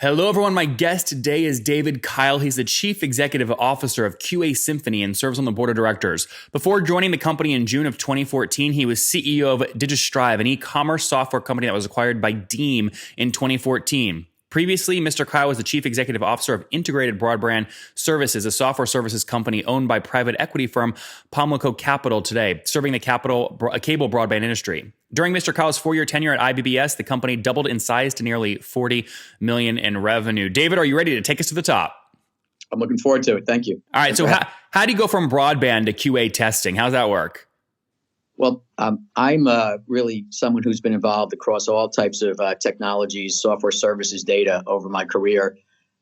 Hello, everyone. My guest today is David Keil. He's the Chief Executive Officer of QASymphony and serves on the board of directors. Before joining the company in June of 2014, he was CEO of Digistrive, an e-commerce software company that was acquired by Deem in 2014. Previously, Mr. Keil was the Chief Executive Officer of Integrated Broadband Services, a software services company owned by private equity firm Pamlico Capital today, serving the cable broadband industry. During Mr. Keil's 4-year tenure at IBBS, the company doubled in size to nearly $40 million in revenue. David, are you ready to take us to the top? I'm looking forward to it. Thank you. All right. So how do you go from broadband to QA testing? How's that work? Well, I'm really someone who's been involved across all types of technologies, software services, data over my career.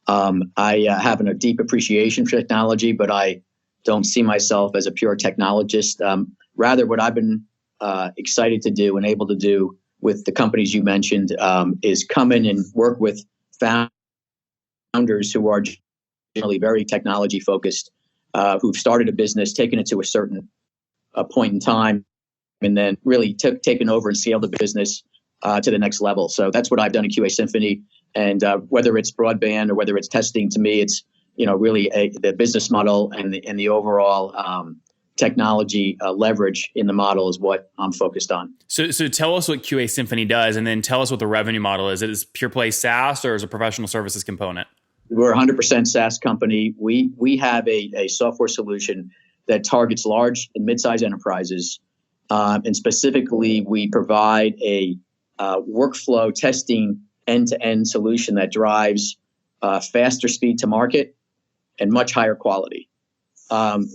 I have a deep appreciation for technology, but I don't see myself as a pure technologist. Rather, what I've been excited to do and able to do with the companies you mentioned is come in and work with founders who are generally very technology focused, who've started a business, taken it to a certain point in time, and then really taken over and scaled the business to the next level. So that's what I've done at QASymphony. And whether it's broadband or whether it's testing, to me, it's really the business model and the overall technology leverage in the model is what I'm focused on. So tell us what QASymphony does, and then tell us what the revenue model is. Is it pure play SaaS or is it a professional services component? We're a 100% SaaS company. We have a software solution that targets large and mid-sized enterprises. And specifically, we provide a workflow testing end-to-end solution that drives faster speed to market and much higher quality.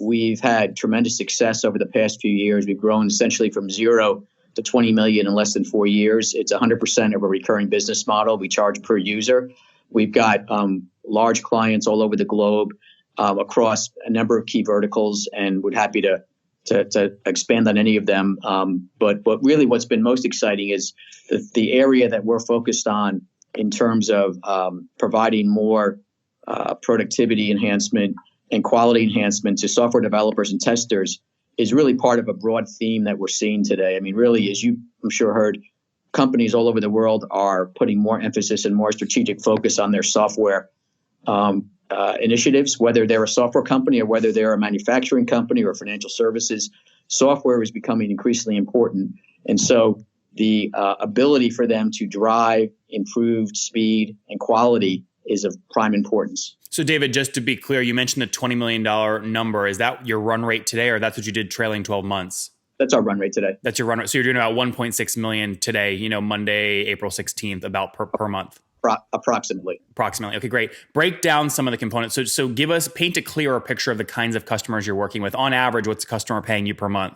We've had tremendous success over the past few years. We've grown essentially from 0 to 20 million in less than 4 years. It's 100% of a recurring business model. We charge per user. We've got large clients all over the globe across a number of key verticals, and we're happy to expand on any of them. But really what's been most exciting is the area that we're focused on in terms of providing more productivity enhancement and quality enhancement to software developers and testers is really part of a broad theme that we're seeing today. I mean, really, as you, I'm sure, heard, companies all over the world are putting more emphasis and more strategic focus on their software initiatives, whether they're a software company or whether they're a manufacturing company or financial services. Software is becoming increasingly important. And so the ability for them to drive improved speed and quality is of prime importance. So David, just to be clear, you mentioned the $20 million number. Is that your run rate today, or that's what you did trailing 12 months? That's our run rate today. That's your run rate. So you're doing about 1.6 million today, Monday, April 16th, about per month. Approximately. Okay, great. Break down some of the components. So paint a clearer picture of the kinds of customers you're working with. On average, what's the customer paying you per month?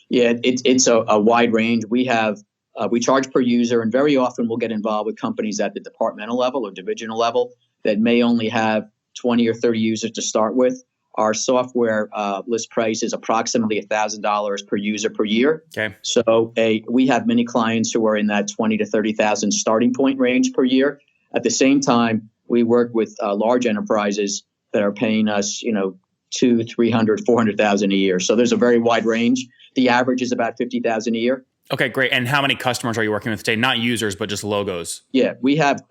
Yeah, it's a wide range. We charge per user, and very often we'll get involved with companies at the departmental level or divisional level that may only have 20 or 30 users to start with. Our software list price is approximately $1,000 per user per year. Okay. So we have many clients who are in that 20 to 30,000 starting point range per year. At the same time, we work with large enterprises that are paying us, 200, 300, 400,000 a year. So there's a very wide range. The average is about 50,000 a year. Okay, great. And how many customers are you working with today? Not users, but just logos. Yeah, we have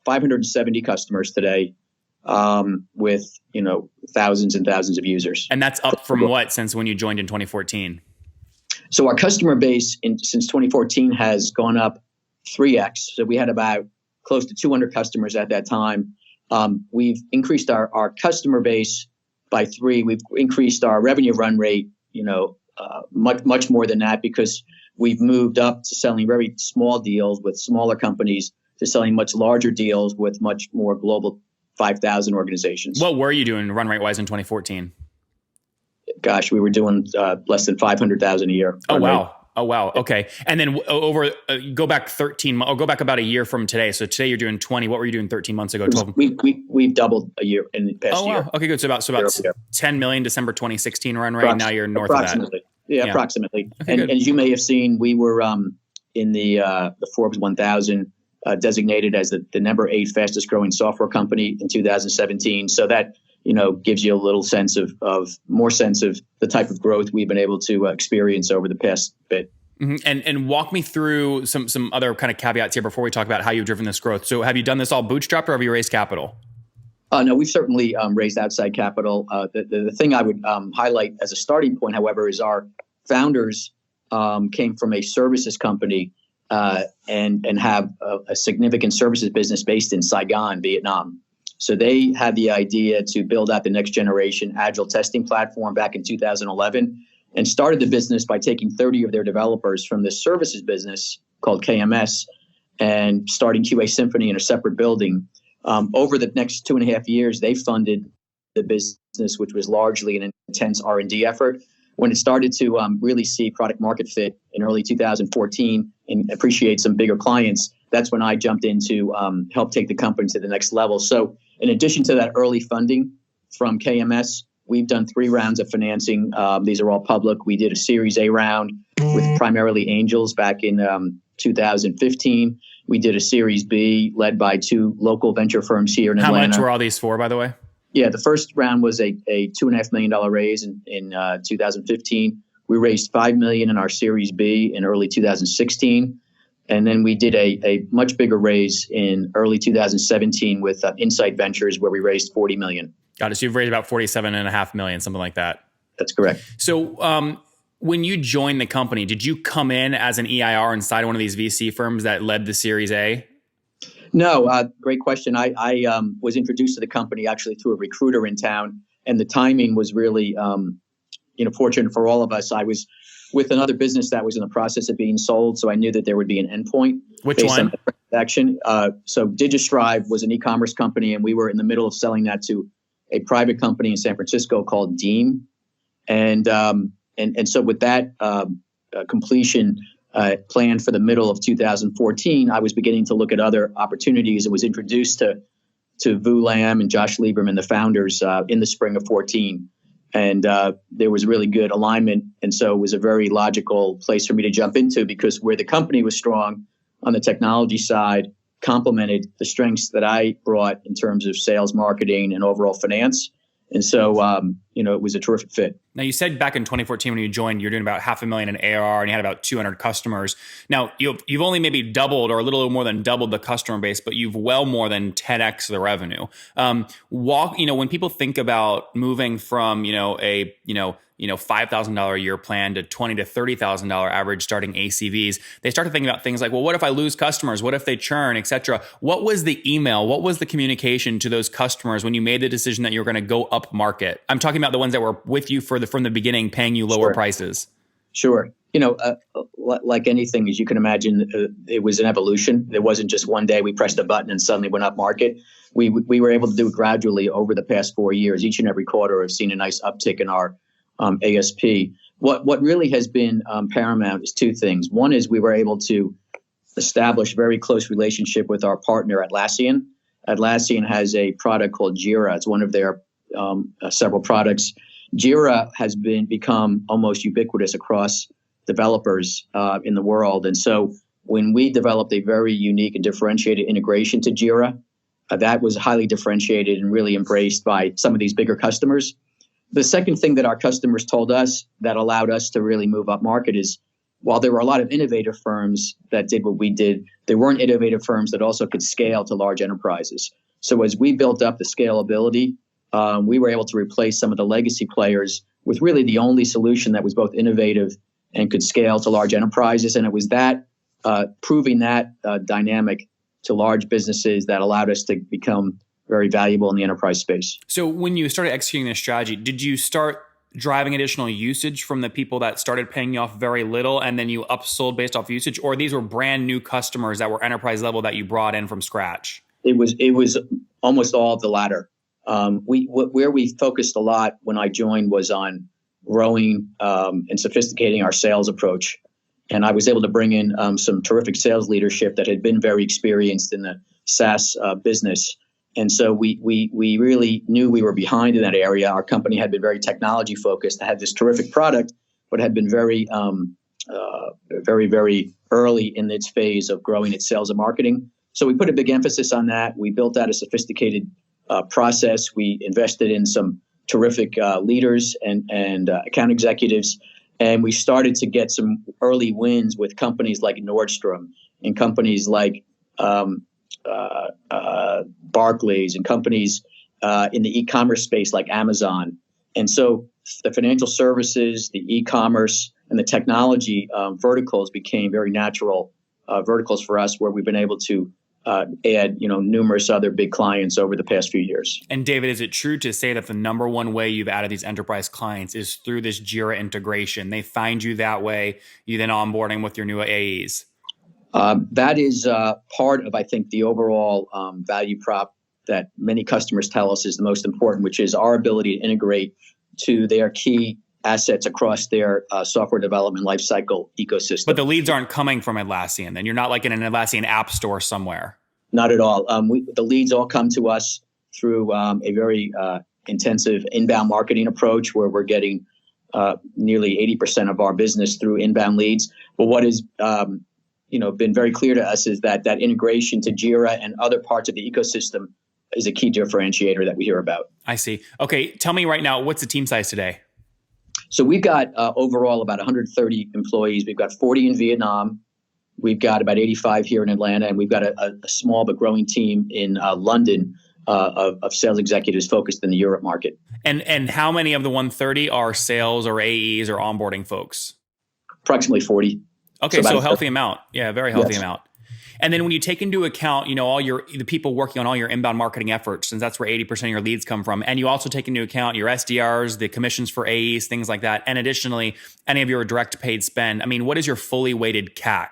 570 customers today. With thousands and thousands of users. And that's up from what since when you joined in 2014? So our customer base since 2014 has gone up 3x. So we had about close to 200 customers at that time. We've increased our customer base by 3. We've increased our revenue run rate, much more than that, because we've moved up to selling very small deals with smaller companies to selling much larger deals with much more global 5,000 organizations. What were you doing run rate wise in 2014? Gosh, we were doing less than 500,000 a year. Oh, wow. Oh, wow. Okay. And then go back 13, or go back about a year from today. So today you're doing 20. What were you doing 13 months ago? 12? We've doubled a year in the past year. Oh, wow. Okay, good. So about 10 million December 2016 run rate. Now you're north of that. Yeah, approximately. Okay, and as you may have seen, we were in the Forbes 1000 designated as the number 8 fastest growing software company in 2017. So that, gives you a little sense of more sense of the type of growth we've been able to experience over the past bit. And walk me through some other kind of caveats here before we talk about how you've driven this growth. So have you done this all bootstrapped, or have you raised capital? No, we've certainly raised outside capital. The thing I would highlight as a starting point, however, is our founders came from a services company and have a significant services business based in Saigon, Vietnam. So they had the idea to build out the next generation agile testing platform back in 2011 and started the business by taking 30 of their developers from this services business called KMS and starting QASymphony in a separate building. Over the next 2.5 years, they funded the business, which was largely an intense R&D effort. When it started to really see product market fit in early 2014 and appreciate some bigger clients, that's when I jumped in to help take the company to the next level. So in addition to that early funding from KMS, we've done 3 rounds of financing. These are all public. We did a Series A round with primarily angels back in 2015. We did a Series B led by 2 local venture firms here in Atlanta. How much were all these for, by the way? Yeah, the first round was a $2.5 million raise in 2015. We raised $5 million in our Series B in early 2016. And then we did a much bigger raise in early 2017 with Insight Ventures, where we raised $40 million. Got it. So you've raised about $47.5 million, something like that. That's correct. So when you joined the company, did you come in as an EIR inside one of these VC firms that led the Series A? No, great question. I was introduced to the company actually through a recruiter in town, and the timing was really, fortunate for all of us. I was with another business that was in the process of being sold, so I knew that there would be an endpoint. Which based one? On the transaction. So Digistrive was an e-commerce company, and we were in the middle of selling that to a private company in San Francisco called Deem, and so with that completion. Planned for the middle of 2014, I was beginning to look at other opportunities and was introduced to Vu Lam and Josh Lieberman, the founders, in the spring of 14. And there was really good alignment. And so it was a very logical place for me to jump into because where the company was strong on the technology side complemented the strengths that I brought in terms of sales, marketing, and overall finance. And so, it was a terrific fit. Now, you said back in 2014 when you joined, you're doing about $500,000 in ARR and you had about 200 customers. Now, you've only maybe doubled or a little more than doubled the customer base, but you've well more than 10x the revenue. When people think about moving from, a $5,000 a year plan to $20,000 to $30,000 average starting ACVs, they start to think about things like, well, what if I lose customers? What if they churn, et cetera? What was the email? What was the communication to those customers when you made the decision that you're going to go up market? I'm talking about the ones that were with you from the beginning, paying you lower prices. Sure. Like anything, as you can imagine, it was an evolution. It wasn't just one day we pressed a button and suddenly went up market. We were able to do it gradually over the past 4 years. Each and every quarter, I've seen a nice uptick in our ASP. What really has been paramount is 2 things. One is we were able to establish very close relationship with our partner Atlassian. Atlassian has a product called Jira. It's one of their several products. Jira has become almost ubiquitous across developers in the world. And so when we developed a very unique and differentiated integration to Jira, that was highly differentiated and really embraced by some of these bigger customers. The second thing that our customers told us that allowed us to really move up market is while there were a lot of innovative firms that did what we did, there weren't innovative firms that also could scale to large enterprises. So as we built up the scalability, we were able to replace some of the legacy players with really the only solution that was both innovative and could scale to large enterprises. And it was that proving that dynamic to large businesses that allowed us to become very valuable in the enterprise space. So when you started executing this strategy, did you start driving additional usage from the people that started paying you off very little and then you upsold based off usage? Or these were brand new customers that were enterprise level that you brought in from scratch? It was almost all of the latter. Where we focused a lot when I joined was on growing and sophisticating our sales approach. And I was able to bring in some terrific sales leadership that had been very experienced in the SaaS business. And so we really knew we were behind in that area. Our company had been very technology focused, had this terrific product, but had been very, very early in its phase of growing its sales and marketing. So we put a big emphasis on that. We built out a sophisticated process. We invested in some terrific leaders and account executives. And we started to get some early wins with companies like Nordstrom and companies like Barclays and companies in the e-commerce space like Amazon. And so the financial services, the e-commerce, and the technology verticals became very natural verticals for us, where we've been able to add, numerous other big clients over the past few years. And David, is it true to say that the number one way you've added these enterprise clients is through this Jira integration? They find you that way. You then onboard them with your new AEs. That is part of, I think, the overall value prop that many customers tell us is the most important, which is our ability to integrate to their key assets across their software development lifecycle ecosystem. But the leads aren't coming from Atlassian, then? You're not like in an Atlassian app store somewhere. Not at all. The leads all come to us through a very intensive inbound marketing approach, where we're getting nearly 80% of our business through inbound leads. But what is been very clear to us is that integration to Jira and other parts of the ecosystem is a key differentiator that we hear about. I see. Okay, tell me right now, what's the team size today? So we've got overall about 130 employees. We've got 40 in Vietnam. We've got about 85 here in Atlanta, and we've got a small but growing team in London of sales executives focused in the Europe market. And how many of the 130 are sales or AEs or onboarding folks? Approximately 40. Okay, so a healthy amount. Yeah, very healthy amount. And then when you take into account, all the people working on all your inbound marketing efforts, since that's where 80% of your leads come from, and you also take into account your SDRs, the commissions for AEs, things like that, and additionally, any of your direct paid spend. I mean, what is your fully weighted CAC?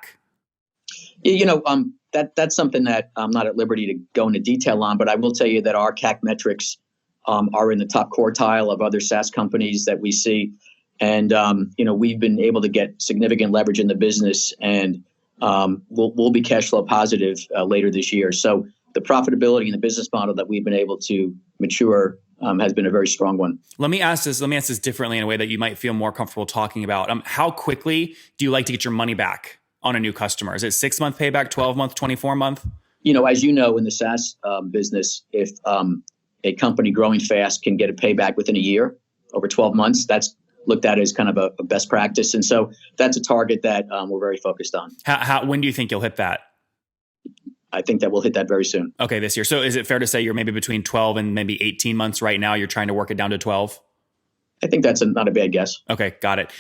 That's something that I'm not at liberty to go into detail on, but I will tell you that our CAC metrics are in the top quartile of other SaaS companies that we see. And, we've been able to get significant leverage in the business, and we'll be cash flow positive later this year. So the profitability and the business model that we've been able to mature has been a very strong one. Let me ask this differently in a way that you might feel more comfortable talking about. How quickly do you like to get your money back on a new customer? Is it 6-month payback, 12-month, 24-month? As you know, in the SaaS business, if a company growing fast can get a payback within a year, over 12 months, that's looked at as kind of a best practice. And so that's a target that we're very focused on. When do you think you'll hit that? I think that we'll hit that very soon. Okay, this year. So is it fair to say you're maybe between 12 and maybe 18 months right now? You're trying to work it down to 12? I think that's not a bad guess. Okay, got it.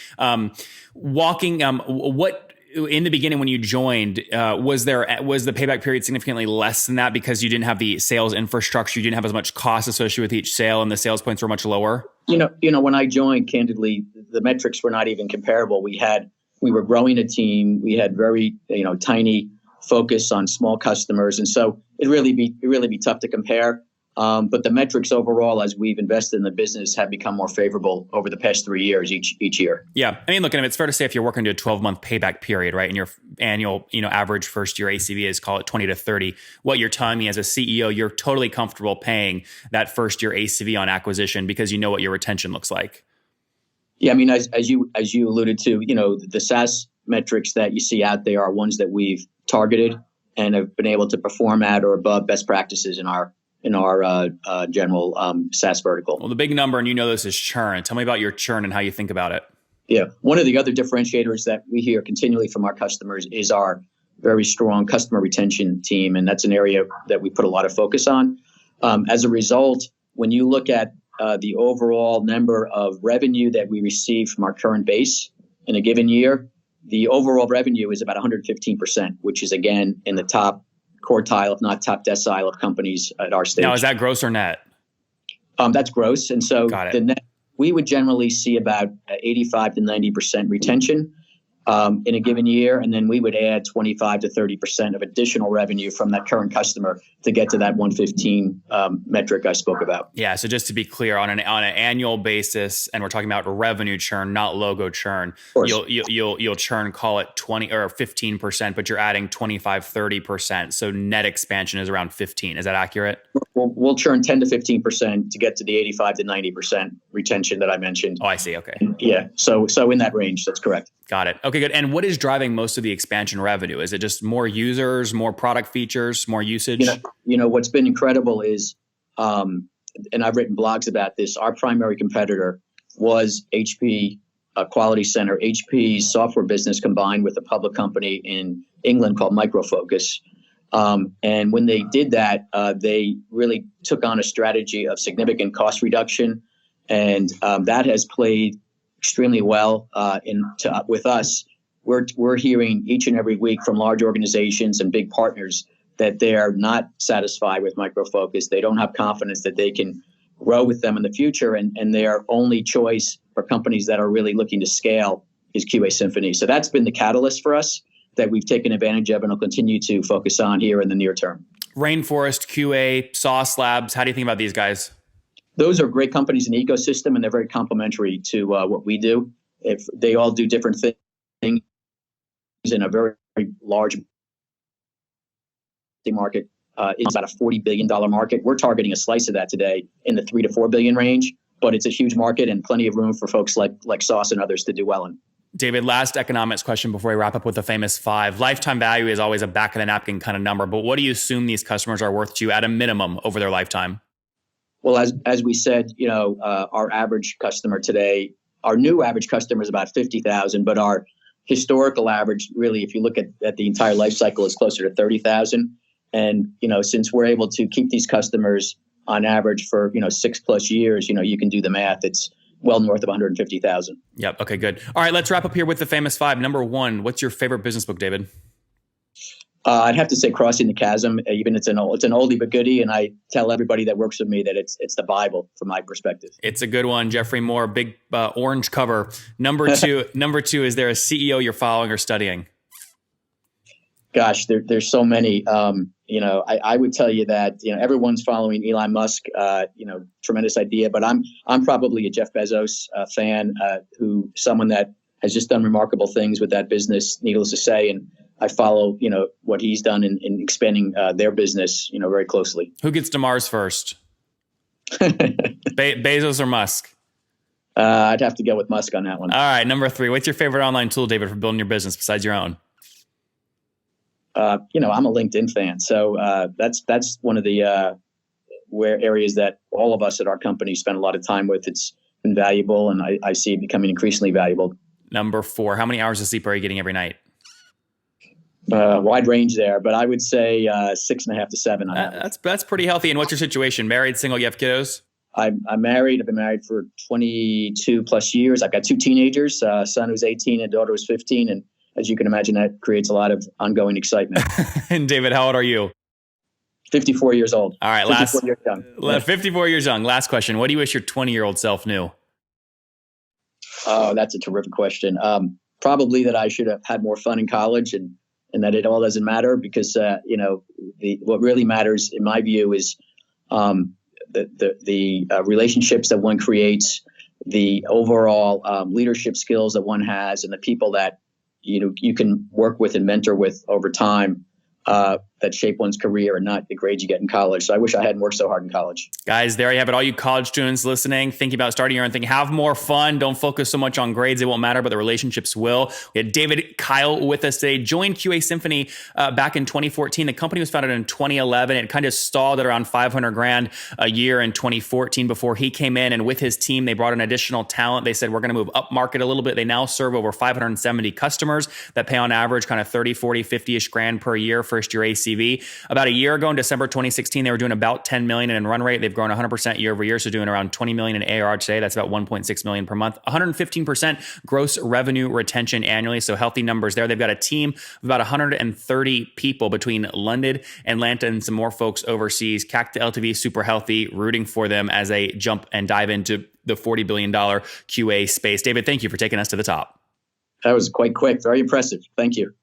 What in the beginning when you joined, was the payback period significantly less than that because you didn't have the sales infrastructure, you didn't have as much cost associated with each sale, and the sales points were much lower? When I joined, candidly, the metrics were not even comparable. We were growing a team. We had very, tiny focus on small customers, and so it'd really be tough to compare. But the metrics overall, as we've invested in the business, have become more favorable over the past 3 years each year. Yeah. I mean, look, it's fair to say if you're working to a 12-month payback period, right, and your annual, average first year ACV is, call it 20 to 30, what you're telling me as a CEO, you're totally comfortable paying that first year ACV on acquisition because you know what your retention looks like. Yeah. I mean, as you alluded to, the SaaS metrics that you see out there are ones that we've targeted and have been able to perform at or above best practices in our general SaaS vertical. Well, the big number, and this, is churn. Tell me about your churn and how you think about it. Yeah. One of the other differentiators that we hear continually from our customers is our very strong customer retention team. And that's an area that we put a lot of focus on. As a result, when you look at the overall number of revenue that we receive from our current base in a given year, the overall revenue is about 115%, which is, again, in the top quartile, if not top decile, of companies at our stage. Now, is that gross or net? That's gross. And so the net, we would generally see about 85 to 90% retention in a given year. And then we would add 25 to 30% of additional revenue from that current customer to get to that 115 metric I spoke about. Yeah. So just to be clear, on an annual basis, and we're talking about revenue churn, not logo churn, you'll churn, call it 20 or 15%, but you're adding 25, 30%. So net expansion is around 15. Is that accurate? We'll churn 10 to 15% to get to the 85 to 90% retention that I mentioned. Oh, I see. Okay. Yeah. So in that range, that's correct. Got it. Okay, good. And what is driving most of the expansion revenue? Is it just more users, more product features, more usage? What's been incredible is, and I've written blogs about this, our primary competitor was HP Quality Center, HP's software business combined with a public company in England called Micro Focus. And when they did that, they really took on a strategy of significant cost reduction. And that has played extremely well with us. We're hearing each and every week from large organizations and big partners that they are not satisfied with Micro Focus. They don't have confidence that they can grow with them in the future. And their only choice for companies that are really looking to scale is QASymphony. So that's been the catalyst for us that we've taken advantage of and will continue to focus on here in the near term. Rainforest, QA, Sauce Labs. How do you think about these guys? Those are great companies in the ecosystem, and they're very complementary to what we do. If they all do different things in a very, very large market, it's about a $40 billion market. We're targeting a slice of that today in the $3 to $4 billion range, but it's a huge market and plenty of room for folks like Sauce and others to do well in. David, last economics question before we wrap up with the famous five. Lifetime value is always a back of the napkin kind of number, but what do you assume these customers are worth to you at a minimum over their lifetime? Well, as we said, our average customer today, our new average customer is about 50,000, but our historical average, really, if you look at the entire life cycle, is closer to 30,000. And since we're able to keep these customers on average for 6+ years, you can do the math. It's well north of 150,000. Yep. Okay, good. All right, let's wrap up here with the famous five. Number one, what's your favorite business book, David? I'd have to say Crossing the Chasm. Even it's an oldie but goodie, and I tell everybody that works with me that it's the Bible from my perspective. It's a good one. Jeffrey Moore, big orange cover. Number two, is there a CEO you're following or studying? Gosh, there's so many. I would tell you that everyone's following Elon Musk. Tremendous idea, but I'm probably a Jeff Bezos fan, someone that has just done remarkable things with that business. Needless to say, and I follow what he's done in expanding their business very closely. Who gets to Mars first? Bezos or Musk? I'd have to go with Musk on that one. All right, number three. What's your favorite online tool, David, for building your business besides your own? I'm a LinkedIn fan, so that's one of the areas that all of us at our company spend a lot of time with. It's been valuable, and I see it becoming increasingly valuable. Number four. How many hours of sleep are you getting every night? Wide range there, but I would say 6.5 to 7 on that. That's pretty healthy. And what's your situation? Married, single, you have kiddos? I'm married. I've been married for 22+ years. I've got 2 teenagers, a son who's 18 and a daughter who's 15. And as you can imagine, that creates a lot of ongoing excitement. And David, how old are you? 54 years old. All right. 54 years young. 54 years young. Last question. What do you wish your 20-year-old self knew? Oh, that's a terrific question. Probably that I should have had more fun in college and that it all doesn't matter because, what really matters in my view is the relationships that one creates, the overall leadership skills that one has, and the people that you can work with and mentor with over time that shape one's career and not the grades you get in college. So I wish I hadn't worked so hard in college. Guys, there you have it. All you college students listening, thinking about starting your own thing, have more fun. Don't focus so much on grades. They won't matter, but the relationships will. We had David Keil with us today, joined QASymphony back in 2014. The company was founded in 2011. It kind of stalled at around $500,000 a year in 2014 before he came in. And with his team, they brought in additional talent. They said, we're going to move up market a little bit. They now serve over 570 customers that pay on average kind of 30, 40, 50-ish grand per year, first year ACV. About a year ago in December 2016, they were doing about 10 million in run rate. They've grown 100% year over year. So doing around 20 million in ARR today. That's about 1.6 million per month, 115% gross revenue retention annually. So healthy numbers there. They've got a team of about 130 people between London, Atlanta, and some more folks overseas. CAC to LTV, super healthy, rooting for them as they jump and dive into the $40 billion QA space. David, thank you for taking us to the top. That was quite quick. Very impressive. Thank you.